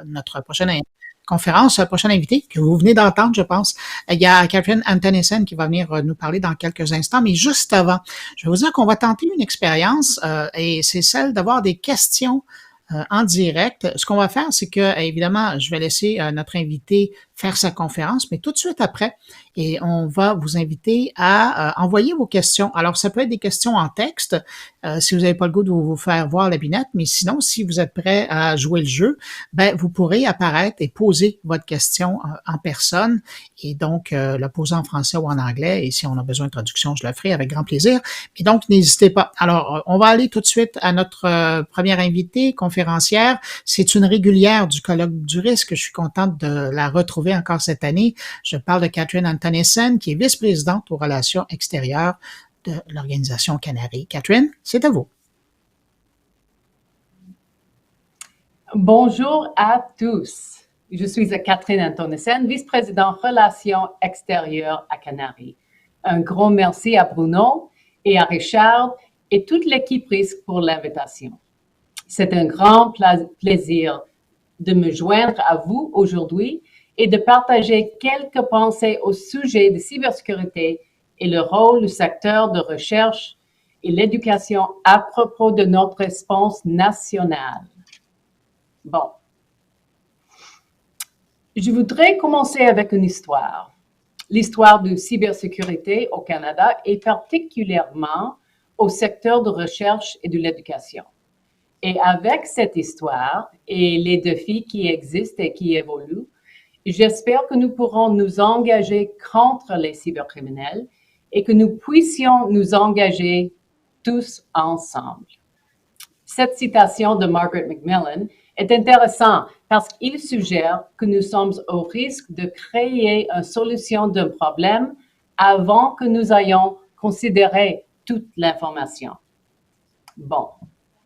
notre prochaine conférence, prochain invité que vous venez d'entendre, je pense. Il y a Catherine Antonissen qui va venir nous parler dans quelques instants, mais juste avant, je vais vous dire qu'on va tenter une expérience et c'est celle d'avoir des questions en direct. Ce qu'on va faire, c'est que, évidemment, je vais laisser notre invité faire sa conférence, mais tout de suite après, et on va vous inviter à envoyer vos questions. Alors, ça peut être des questions en texte, si vous n'avez pas le goût de vous faire voir la binette, mais sinon, si vous êtes prêt à jouer le jeu, ben vous pourrez apparaître et poser votre question en personne, et donc la poser en français ou en anglais, et si on a besoin de traduction, je le ferai avec grand plaisir. Et donc, n'hésitez pas. Alors, on va aller tout de suite à notre première invitée, conférencière. C'est une régulière du colloque du risque. Je suis contente de la retrouver encore cette année. Je parle de Catherine Antonissen, qui est vice-présidente aux relations extérieures de l'organisation Canary. Catherine, c'est à vous. Bonjour à tous. Je suis Catherine Antonissen, vice-présidente relations extérieures à Canary. Un grand merci à Bruno et à Richard et toute l'équipe risque pour l'invitation. C'est un grand plaisir de me joindre à vous aujourd'hui et de partager quelques pensées au sujet de cybersécurité et le rôle du secteur de recherche et l'éducation à propos de notre réponse nationale. Bon. Je voudrais commencer avec une histoire. L'histoire de cybersécurité au Canada et particulièrement au secteur de recherche et de l'éducation. Et avec cette histoire et les défis qui existent et qui évoluent, j'espère que nous pourrons nous engager contre les cybercriminels et que nous puissions nous engager tous ensemble. Cette citation de Margaret Macmillan est intéressante parce qu'il suggère que nous sommes au risque de créer une solution d'un problème avant que nous ayons considéré toute l'information. Bon,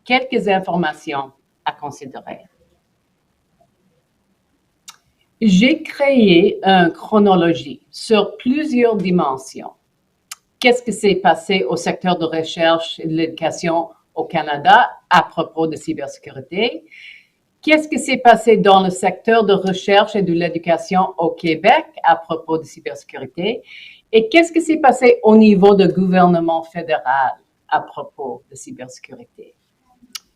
quelques informations à considérer. J'ai créé une chronologie sur plusieurs dimensions. Qu'est-ce qui s'est passé au secteur de recherche et de l'éducation au Canada à propos de cybersécurité? Qu'est-ce qui s'est passé dans le secteur de recherche et de l'éducation au Québec à propos de cybersécurité? Et qu'est-ce qui s'est passé au niveau du gouvernement fédéral à propos de cybersécurité?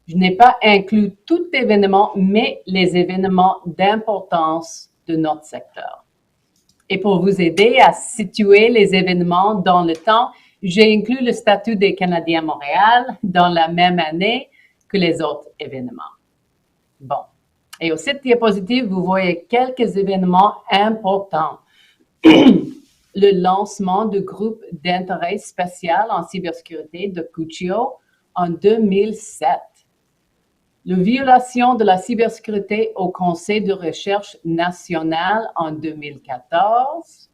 Je n'ai pas inclus tout événement, mais les événements d'importance de notre secteur. Et pour vous aider à situer les événements dans le temps, j'ai inclus le statut des Canadiens Montréal dans la même année que les autres événements. Bon. Et au cette diapositive, vous voyez quelques événements importants. Le lancement du groupe d'intérêt spécial en cybersécurité de Cuccio en 2007. La violation de la cybersécurité au Conseil de recherche national en 2014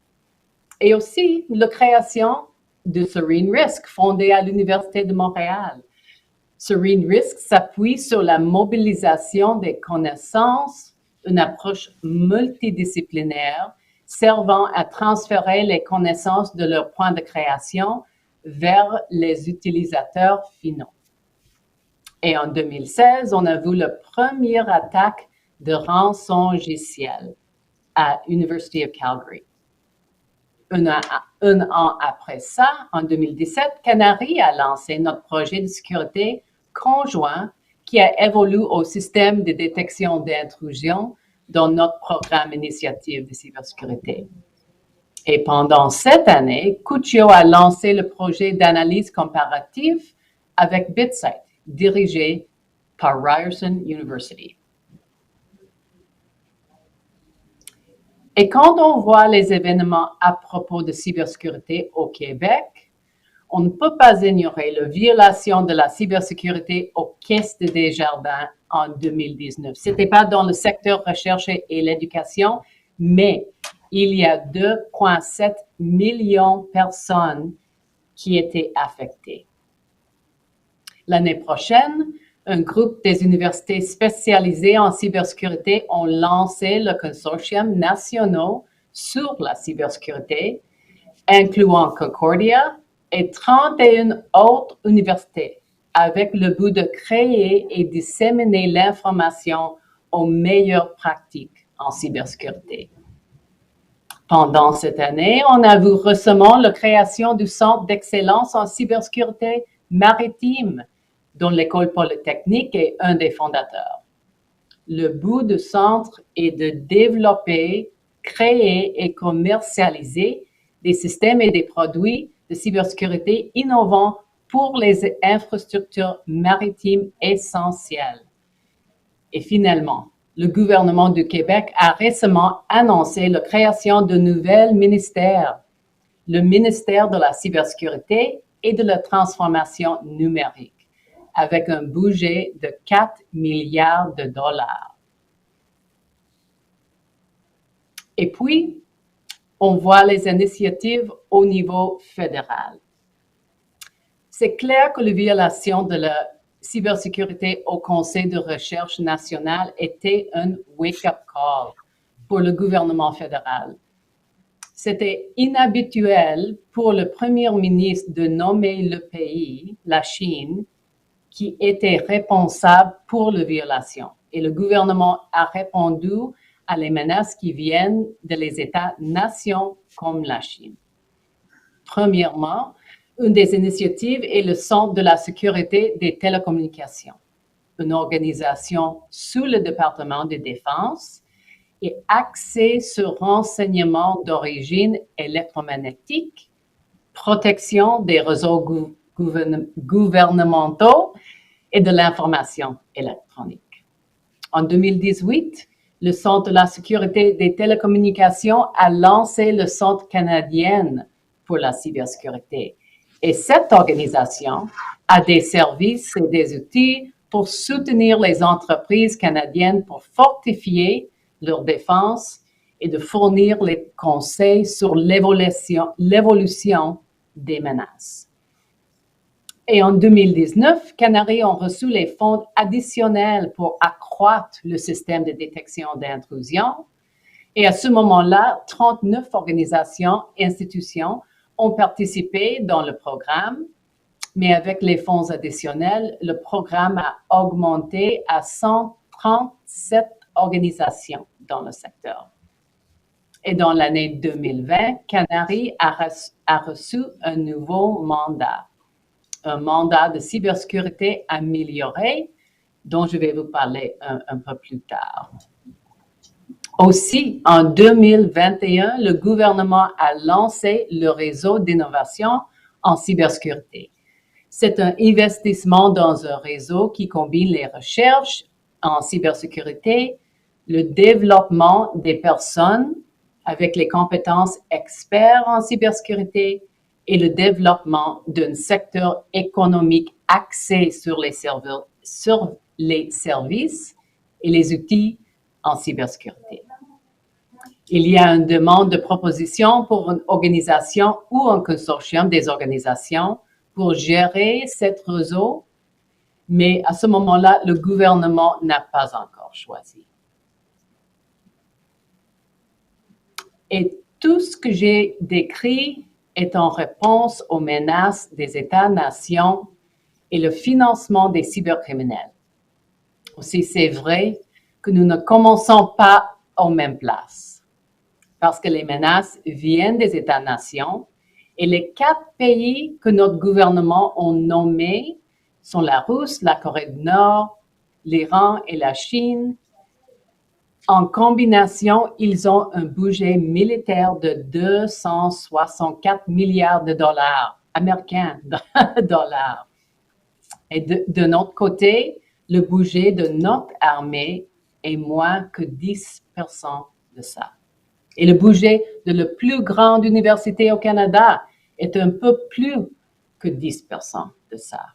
et aussi la création de Serene Risk, fondée à l'Université de Montréal. Serene Risk s'appuie sur la mobilisation des connaissances, une approche multidisciplinaire servant à transférer les connaissances de leur point de création vers les utilisateurs finaux. Et en 2016, on a vu la première attaque de rançongiciel à l'University of Calgary. Un an après ça, en 2017, Canary a lancé notre projet de sécurité conjoint qui a évolué au système de détection d'intrusion dans notre programme initiative de cybersécurité. Et pendant cette année, Cuccio a lancé le projet d'analyse comparative avec BitSight, dirigé par Ryerson University. Et quand on voit les événements à propos de cybersécurité au Québec, on ne peut pas ignorer la violation de la cybersécurité aux Caisses de Desjardins en 2019. Ce n'était pas dans le secteur recherche et l'éducation, mais il y a 2,7 millions de personnes qui étaient affectées. L'année prochaine, un groupe des universités spécialisées en cybersécurité ont lancé le consortium national sur la cybersécurité, incluant Concordia et 31 autres universités, avec le but de créer et disséminer l'information aux meilleures pratiques en cybersécurité. Pendant cette année, on a vu récemment la création du Centre d'excellence en cybersécurité maritime, dont l'École polytechnique est un des fondateurs. Le but du centre est de développer, créer et commercialiser des systèmes et des produits de cybersécurité innovants pour les infrastructures maritimes essentielles. Et finalement, le gouvernement du Québec a récemment annoncé la création de nouveaux ministères, le ministère de la cybersécurité et de la transformation numérique, avec un budget de 4 milliards de dollars. Et puis, on voit les initiatives au niveau fédéral. C'est clair que la violation de la cybersécurité au Conseil de recherche national était un wake-up call pour le gouvernement fédéral. C'était inhabituel pour le premier ministre de nommer le pays, la Chine, qui était responsable pour la violation. Et le gouvernement a répondu à les menaces qui viennent des États-nations comme la Chine. Premièrement, une des initiatives est le Centre de la sécurité des télécommunications, une organisation sous le département de défense et axée sur renseignements d'origine électromagnétique, protection des réseaux gouvernementaux et de l'information électronique. En 2018, le Centre de la sécurité des télécommunications a lancé le Centre canadien pour la cybersécurité. Et cette organisation a des services et des outils pour soutenir les entreprises canadiennes pour fortifier leur défense et de fournir les conseils sur l'évolution des menaces. Et en 2019, Canary ont reçu les fonds additionnels pour accroître le système de détection d'intrusion. Et à ce moment-là, 39 organisations et institutions ont participé dans le programme, mais avec les fonds additionnels, le programme a augmenté à 137 organisations dans le secteur. Et dans l'année 2020, Canary a reçu un nouveau mandat, un mandat de cybersécurité amélioré, dont je vais vous parler un peu plus tard. Aussi, en 2021, le gouvernement a lancé le réseau d'innovation en cybersécurité. C'est un investissement dans un réseau qui combine les recherches en cybersécurité, le développement des personnes avec les compétences experts en cybersécurité et le développement d'un secteur économique axé sur les services et les outils en cybersécurité. Il y a une demande de proposition pour une organisation ou un consortium des organisations pour gérer cet réseau, mais à ce moment-là, le gouvernement n'a pas encore choisi. Et tout ce que j'ai décrit est en réponse aux menaces des États-nations et le financement des cybercriminels. Aussi, c'est vrai que nous ne commençons pas aux mêmes places, parce que les menaces viennent des États-nations et les 4 pays que notre gouvernement a nommés sont la Russie, la Corée du Nord, l'Iran et la Chine. En combination, ils ont un budget militaire de 264 milliards de dollars américains. Et de notre côté, le budget de notre armée est moins que 10% de ça. Et le budget de la plus grande université au Canada est un peu plus que 10% de ça.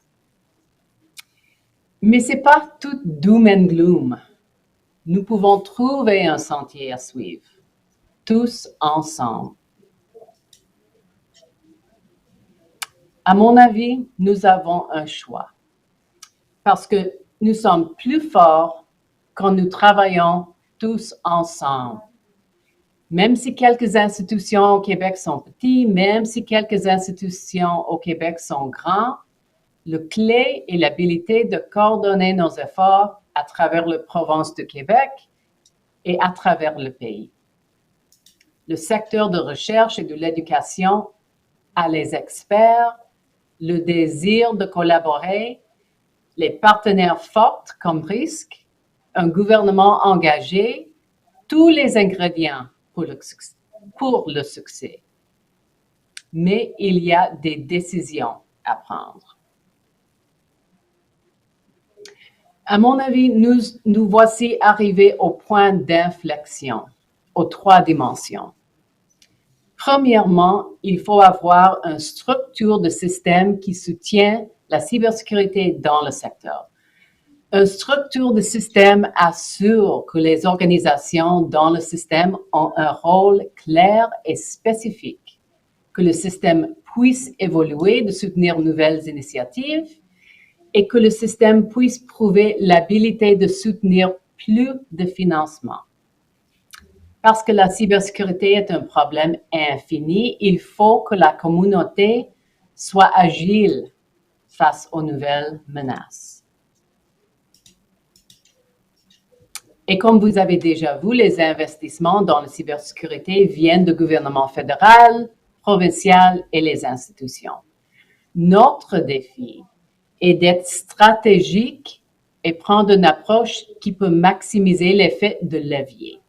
Mais ce n'est pas tout doom and gloom. Nous pouvons trouver un sentier à suivre, tous ensemble. À mon avis, nous avons un choix, parce que nous sommes plus forts quand nous travaillons tous ensemble. Même si quelques institutions au Québec sont petites, même si quelques institutions au Québec sont grandes, la clé est l'habilité de coordonner nos efforts à travers la province de Québec et à travers le pays. Le secteur de recherche et de l'éducation a les experts, le désir de collaborer, les partenaires forts comme risque, un gouvernement engagé, tous les ingrédients pour le succès. Mais il y a des décisions à prendre. À mon avis, nous voici arrivés au point d'inflexion, aux 3 dimensions. Premièrement, il faut avoir une structure de système qui soutient la cybersécurité dans le secteur. Une structure de système assure que les organisations dans le système ont un rôle clair et spécifique, que le système puisse évoluer, de soutenir nouvelles initiatives et que le système puisse prouver l'habilité de soutenir plus de financement. Parce que la cybersécurité est un problème infini, il faut que la communauté soit agile face aux nouvelles menaces. Et comme vous avez déjà vu, les investissements dans la cybersécurité viennent du gouvernement fédéral, provincial et les institutions. Notre défi est d'être stratégique et prendre une approche qui peut maximiser l'effet de levier.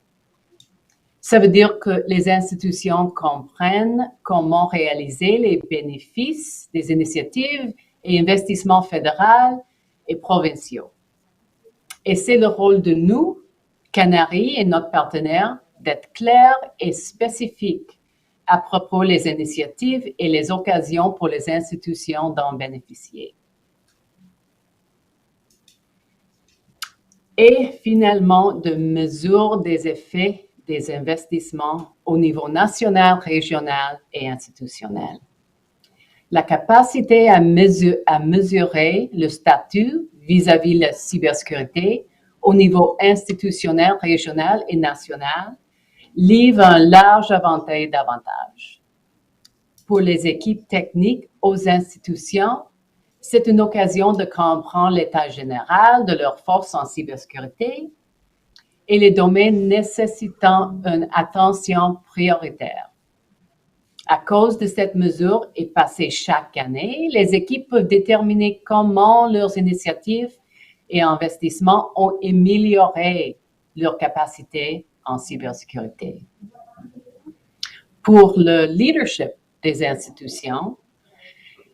Ça veut dire que les institutions comprennent comment réaliser les bénéfices des initiatives et investissements fédéraux et provinciaux. Et c'est le rôle de nous, Canari et notre partenaire, d'être clairs et spécifiques à propos des initiatives et les occasions pour les institutions d'en bénéficier. Et finalement, de mesure des effets des investissements au niveau national, régional et institutionnel. La capacité à mesurer le statut vis-à-vis de la cybersécurité au niveau institutionnel, régional et national livre un large éventail d'avantages. Pour les équipes techniques aux institutions, c'est une occasion de comprendre l'état général de leurs forces en cybersécurité et les domaines nécessitant une attention prioritaire. À cause de cette mesure et passée chaque année, les équipes peuvent déterminer comment leurs initiatives et investissements ont amélioré leur capacité en cybersécurité. Pour le leadership des institutions,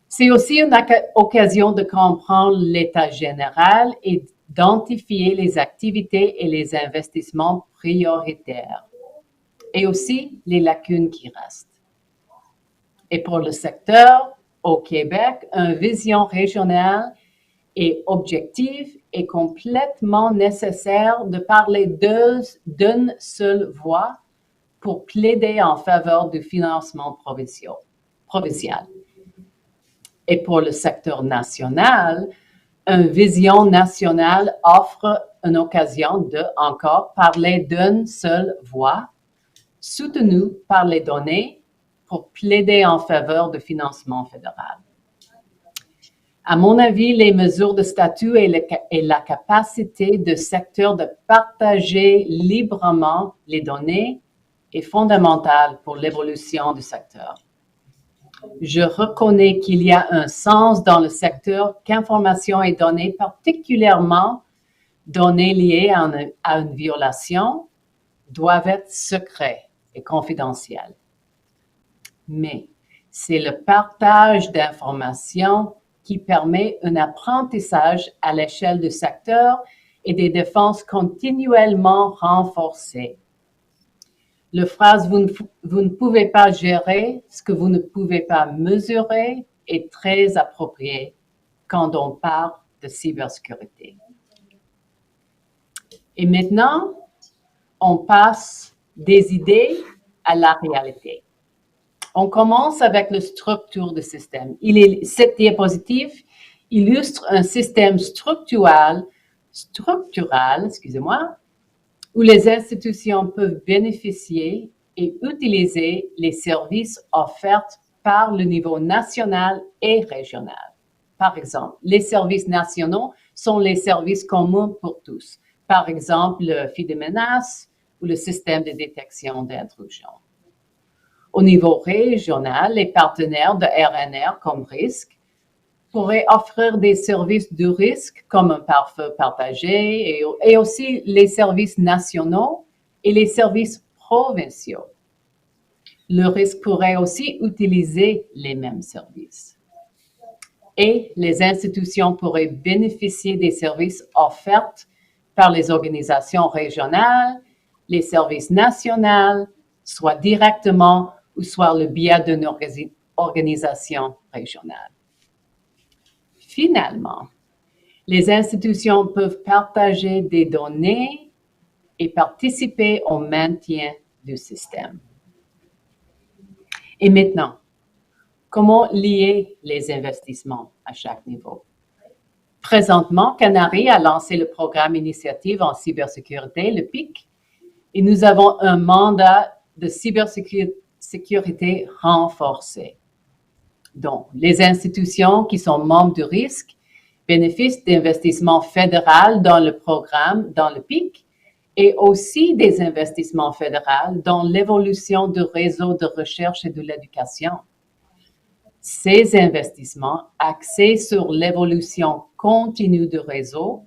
c'est aussi une occasion de comprendre l'état général et d'identifier les activités et les investissements prioritaires, et aussi les lacunes qui restent. Et pour le secteur, au Québec, une vision régionale et objective est complètement nécessaire de parler d'une seule voix pour plaider en faveur du financement provincial. Et pour le secteur national, une vision nationale offre une occasion de encore parler d'une seule voix, soutenue par les données pour plaider en faveur du financement fédéral. À mon avis, les mesures de statut et la capacité du secteur de partager librement les données est fondamentale pour l'évolution du secteur. Je reconnais qu'il y a un sens dans le secteur qu'informations et données, particulièrement données liées à une violation, doivent être secrets et confidentiels. Mais c'est le partage d'informations qui permet un apprentissage à l'échelle du secteur et des défenses continuellement renforcées. La phrase « vous ne pouvez pas gérer ce que vous ne pouvez pas mesurer » est très appropriée quand on parle de cybersécurité. Et maintenant, on passe des idées à la réalité. On commence avec la structure du système. Cette diapositive illustre un système structural, où les institutions peuvent bénéficier et utiliser les services offerts par le niveau national et régional. Par exemple, les services nationaux sont les services communs pour tous. Par exemple, le FI de menaces ou le système de détection d'intrusion. Au niveau régional, les partenaires de RNR comme risque pourraient offrir des services de risque comme un pare-feu partagé et aussi les services nationaux et les services provinciaux. Le risque pourrait aussi utiliser les mêmes services. Et les institutions pourraient bénéficier des services offerts par les organisations régionales, les services nationaux, soit directement ou soit le biais d'une organisation régionale. Finalement, les institutions peuvent partager des données et participer au maintien du système. Et maintenant, comment lier les investissements à chaque niveau? Présentement, Canary a lancé le programme Initiative en cybersécurité, le PIC, et nous avons un mandat de cybersécurité renforcé. Donc, les institutions qui sont membres du risque bénéficient d'investissements fédéraux dans le programme, dans le PIC, et aussi des investissements fédéraux dans l'évolution du réseau de recherche et de l'éducation. Ces investissements axés sur l'évolution continue du réseau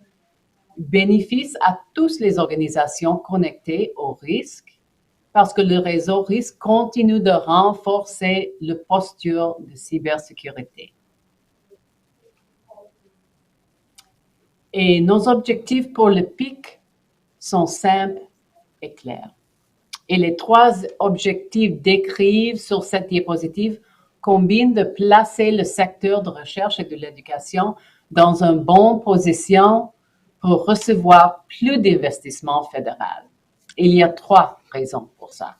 bénéficient à toutes les organisations connectées au risque parce que le réseau risque continue de renforcer la posture de cybersécurité. Et nos objectifs pour le PIC sont simples et clairs. Et les 3 objectifs décrits sur cette diapositive combinent de placer le secteur de recherche et de l'éducation dans une bonne position pour recevoir plus d'investissements fédéraux. Il y a 3 raisons pour ça.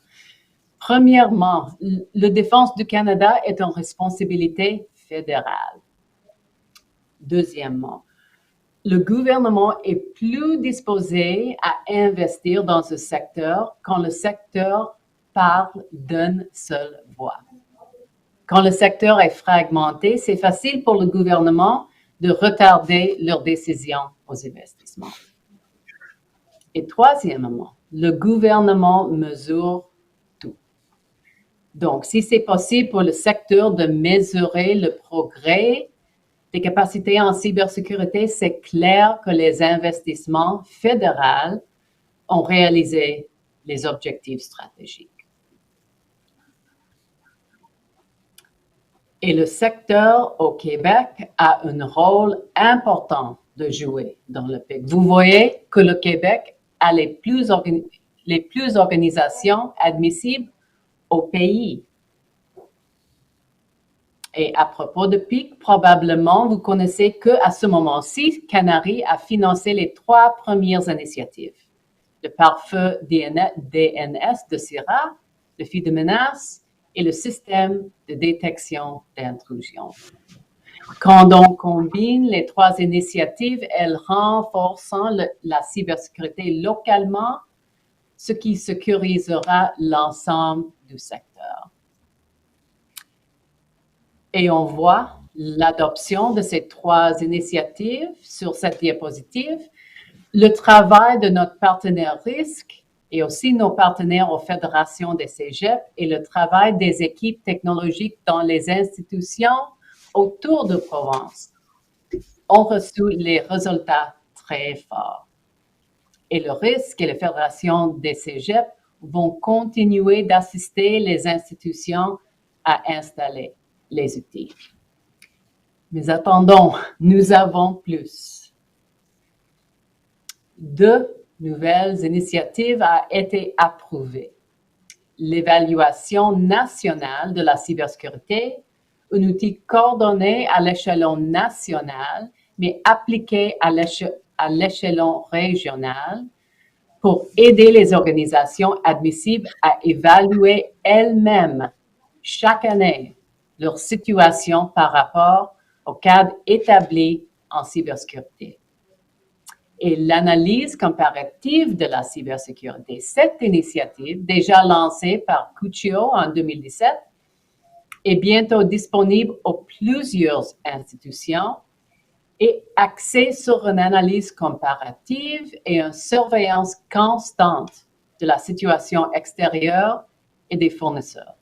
Premièrement, la défense du Canada est une responsabilité fédérale. Deuxièmement, le gouvernement est plus disposé à investir dans ce secteur quand le secteur parle d'une seule voix. Quand le secteur est fragmenté, c'est facile pour le gouvernement de retarder leurs décisions aux investissements. Et troisièmement, le gouvernement mesure tout. Donc, si c'est possible pour le secteur de mesurer le progrès des capacités en cybersécurité, c'est clair que les investissements fédéraux ont réalisé les objectifs stratégiques. Et le secteur au Québec a un rôle important de jouer dans le PIC. Vous voyez que le Québec a les plus organisations admissibles au pays. Et à propos de PIC, probablement, vous connaissez qu'à ce moment-ci, Canary a financé les 3 premières initiatives. Le pare-feu DNS de CIRA, le FI de menaces et le système de détection d'intrusion. Quand on combine les 3 initiatives, elles renforcent la cybersécurité localement, ce qui sécurisera l'ensemble du secteur. Et on voit l'adoption de ces 3 initiatives sur cette diapositive, le travail de notre partenaire risque et aussi nos partenaires aux fédérations des cégeps et le travail des équipes technologiques dans les institutions autour de Provence ont reçu les résultats très forts. Et le risque et les fédérations des cégeps vont continuer d'assister les institutions à installer les outils. Mais attendons, nous avons plus. 2 nouvelles initiatives ont été approuvées. L'évaluation nationale de la cybersécurité, un outil coordonné à l'échelon national, mais appliqué à l'échelon régional pour aider les organisations admissibles à évaluer elles-mêmes chaque année leur situation par rapport au cadre établi en cybersécurité. Et l'analyse comparative de la cybersécurité, cette initiative, déjà lancée par Cuccio en 2017, est bientôt disponible aux plusieurs institutions et axé sur une analyse comparative et une surveillance constante de la situation extérieure et des fournisseurs.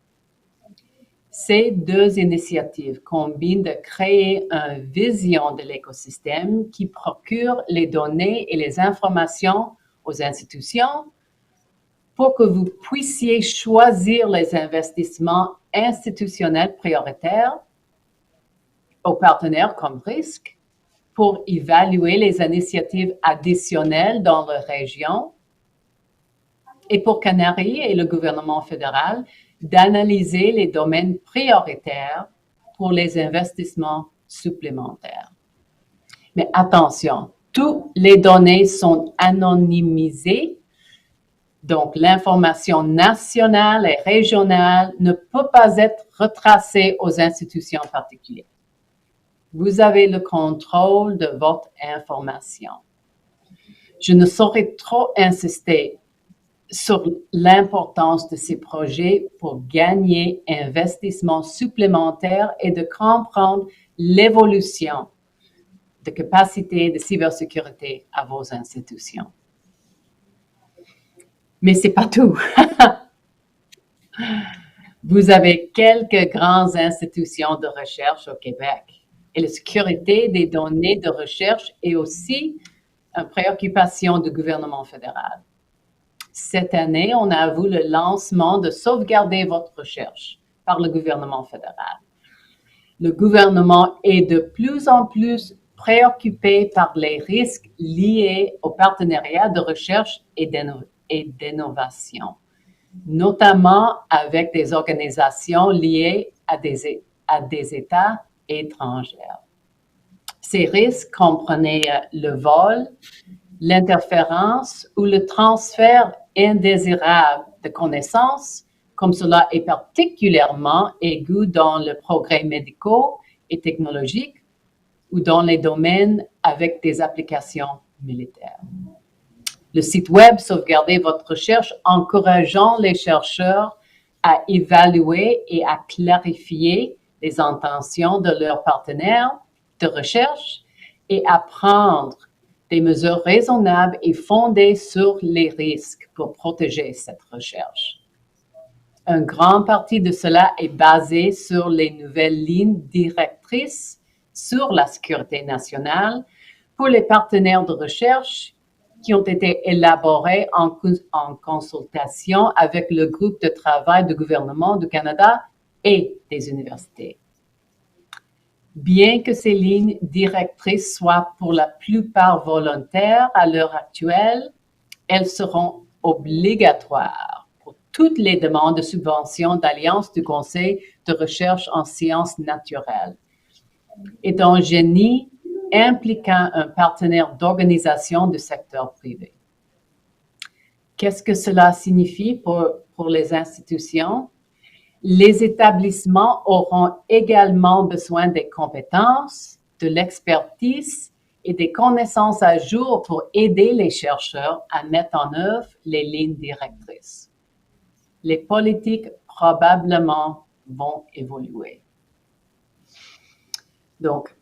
Ces deux initiatives combinent de créer une vision de l'écosystème qui procure les données et les informations aux institutions pour que vous puissiez choisir les investissements institutionnels prioritaires aux partenaires comme risque, pour évaluer les initiatives additionnelles dans la région et pour Canaries et le gouvernement fédéral d'analyser les domaines prioritaires pour les investissements supplémentaires. Mais attention, toutes les données sont anonymisées, donc l'information nationale et régionale ne peut pas être retracée aux institutions particulières. Vous avez le contrôle de votre information. Je ne saurais trop insister sur l'importance de ces projets pour gagner investissement supplémentaire et de comprendre l'évolution de capacité de cybersécurité à vos institutions. Mais c'est pas tout. Vous avez quelques grandes institutions de recherche au Québec. Et la sécurité des données de recherche est aussi une préoccupation du gouvernement fédéral. Cette année, on a vu le lancement de Sauvegarder votre recherche par le gouvernement fédéral. Le gouvernement est de plus en plus préoccupé par les risques liés au partenariat de recherche et d'innovation, notamment avec des organisations liées à des États étrangères. Ces risques comprenaient le vol, l'interférence ou le transfert indésirable de connaissances, comme cela est particulièrement aigu dans les progrès médicaux et technologiques ou dans les domaines avec des applications militaires. Le site web Sauvegarder votre recherche encourageant les chercheurs à évaluer et à clarifier les intentions de leurs partenaires de recherche et à prendre des mesures raisonnables et fondées sur les risques pour protéger cette recherche. Une grande partie de cela est basée sur les nouvelles lignes directrices sur la sécurité nationale pour les partenaires de recherche qui ont été élaborées en consultation avec le groupe de travail du gouvernement du Canada et des universités. Bien que ces lignes directrices soient pour la plupart volontaires à l'heure actuelle, elles seront obligatoires pour toutes les demandes de subvention d'Alliance du Conseil de recherche en sciences naturelles et d'un génie impliquant un partenaire d'organisation du secteur privé. Qu'est-ce que cela signifie pour les institutions? Les établissements auront également besoin des compétences, de l'expertise et des connaissances à jour pour aider les chercheurs à mettre en œuvre les lignes directrices. Les politiques probablement vont évoluer. Donc,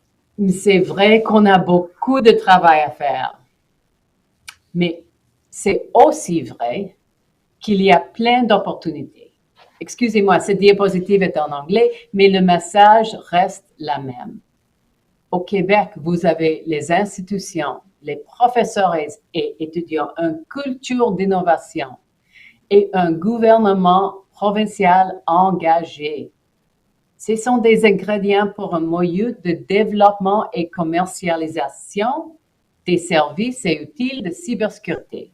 c'est vrai qu'on a beaucoup de travail à faire, mais c'est aussi vrai qu'il y a plein d'opportunités. Excusez-moi, cette diapositive est en anglais, mais le message reste la même. Au Québec, vous avez les institutions, les professeurs et étudiants, une culture d'innovation et un gouvernement provincial engagé. Ce sont des ingrédients pour un milieu de développement et commercialisation des services et outils de cybersécurité.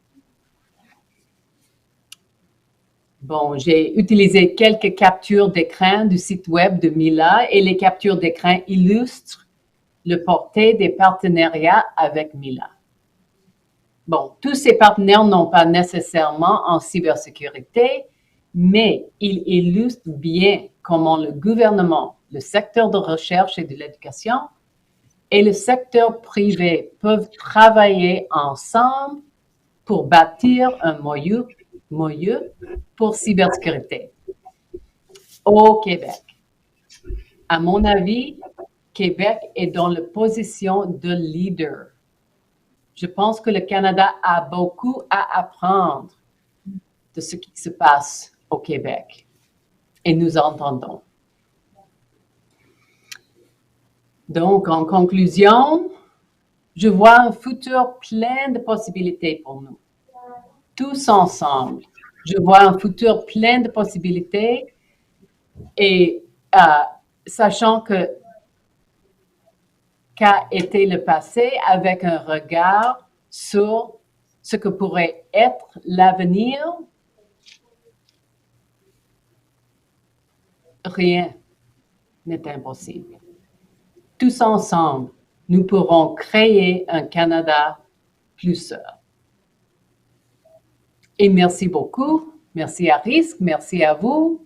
Bon, j'ai utilisé quelques captures d'écran du site web de Mila et les captures d'écran illustrent le portée des partenariats avec Mila. Bon, tous ces partenaires n'ont pas nécessairement en cybersécurité, mais ils illustrent bien comment le gouvernement, le secteur de recherche et de l'éducation et le secteur privé peuvent travailler ensemble pour bâtir un milieu pour cybersécurité au Québec. À mon avis, Québec est dans la position de leader. Je pense que le Canada a beaucoup à apprendre de ce qui se passe au Québec. Et nous entendons. Donc, en conclusion, je vois un futur plein de possibilités pour nous. Tous ensemble. Je vois un futur plein de possibilités et sachant qu'a été le passé avec un regard sur ce que pourrait être l'avenir, rien n'est impossible. Tous ensemble, nous pourrons créer un Canada plus sûr. Et merci beaucoup. Merci à Risque, merci à vous.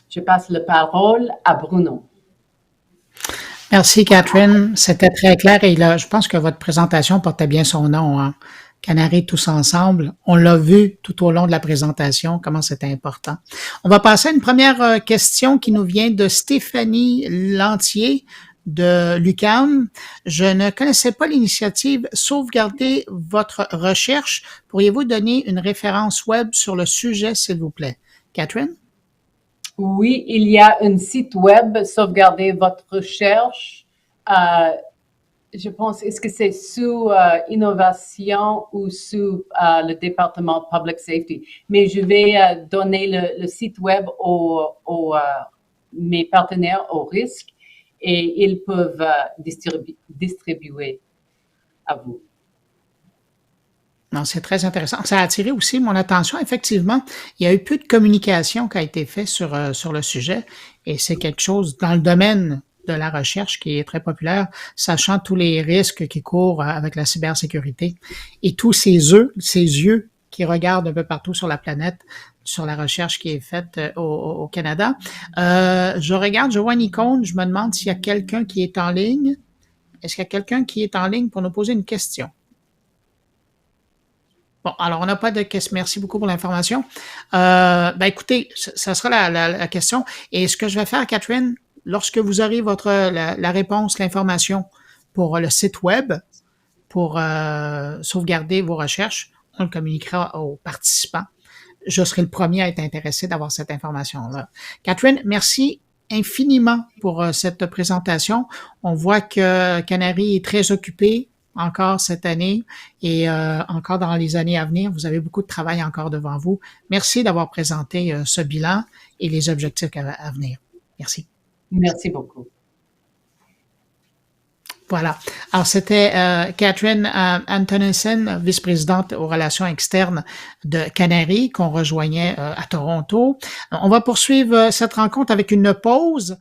Je passe la parole à Bruno. Merci, Catherine. C'était très clair et là, je pense que votre présentation portait bien son nom, hein. Canari tous ensemble. On l'a vu tout au long de la présentation, comment c'était important. On va passer à une première question qui nous vient de Stéphanie Lantier de l'UQAM. Je ne connaissais pas l'initiative Sauvegarder votre recherche. Pourriez-vous donner une référence web sur le sujet, s'il vous plaît? Catherine? Oui, il y a un site web, Sauvegarder votre recherche. Je pense, est-ce que c'est sous innovation ou sous le département Public Safety? Mais je vais donner le site web aux mes partenaires au risque et ils peuvent distribuer à vous. Non, c'est très intéressant. Ça a attiré aussi mon attention. Effectivement, il y a eu peu de communication qui a été faite sur le sujet et c'est quelque chose dans le domaine de la recherche qui est très populaire, sachant tous les risques qui courent avec la cybersécurité et tous ces yeux qui regardent un peu partout sur la planète sur la recherche qui est faite au Canada. Je regarde, je vois une icône, je me demande s'il y a quelqu'un qui est en ligne. Est-ce qu'il y a quelqu'un qui est en ligne pour nous poser une question? Bon, alors on n'a pas de question. Merci beaucoup pour l'information. Écoutez, ça sera la question. Et ce que je vais faire, Catherine, lorsque vous aurez la réponse, l'information pour le site web, pour sauvegarder vos recherches, on le communiquera aux participants. Je serai le premier à être intéressé d'avoir cette information-là. Catherine, merci infiniment pour cette présentation. On voit que Canari est très occupé encore cette année et encore dans les années à venir. Vous avez beaucoup de travail encore devant vous. Merci d'avoir présenté ce bilan et les objectifs à venir. Merci. Merci beaucoup. Voilà. Alors, c'était Catherine Antonesen, vice-présidente aux relations externes de Canari, qu'on rejoignait à Toronto. On va poursuivre cette rencontre avec une pause.